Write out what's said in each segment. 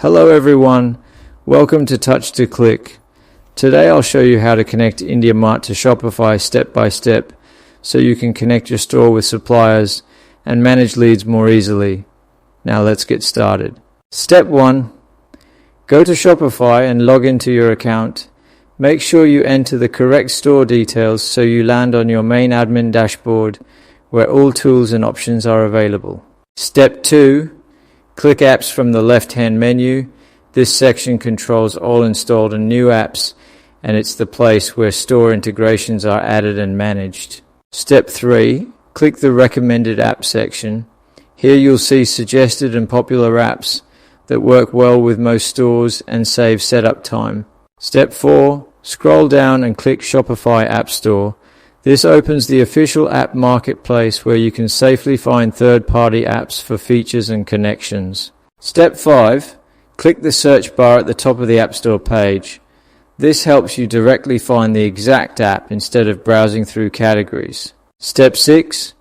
Hello everyone, welcome to Touch to Click. Today I'll show you how to connect IndiaMART to Shopify step by step so you can connect your store with suppliers and manage leads more easily. Now let's get started. Step 1. Go to Shopify and log into your account. Make sure you enter the correct store details so you land on your main admin dashboard where all tools and options are available. Step 2. Click Apps from the left-hand menu. This section controls all installed and new apps, and it's the place where store integrations are added and managed. Step 3. Click the Recommended App section. Here you'll see suggested and popular apps that work well with most stores and save setup time. Step 4. Scroll down and click Shopify App Store. This opens the official app marketplace where you can safely find third-party apps for features and connections. Step 5. Click the search bar at the top of the App Store page. This helps you directly find the exact app instead of browsing through categories. Step 6.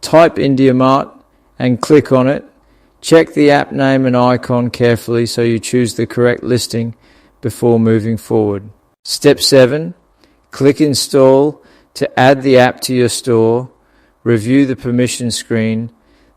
Type IndiaMART and click on it. Check the app name and icon carefully so you choose the correct listing before moving forward. Step 7. Click Install to add the app to your store, review the permission screen,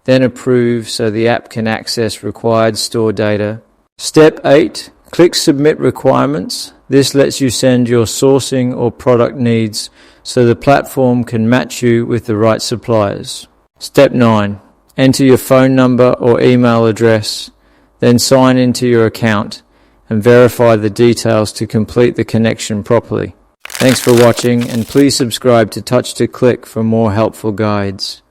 then approve so the app can access required store data. Step 8. Click Submit Requirements. This lets you send your sourcing or product needs so the platform can match you with the right suppliers. Step 9. Enter your phone number or email address, then sign into your account and verify the details to complete the connection properly. Thanks for watching, and please subscribe to Touch to Click for more helpful guides.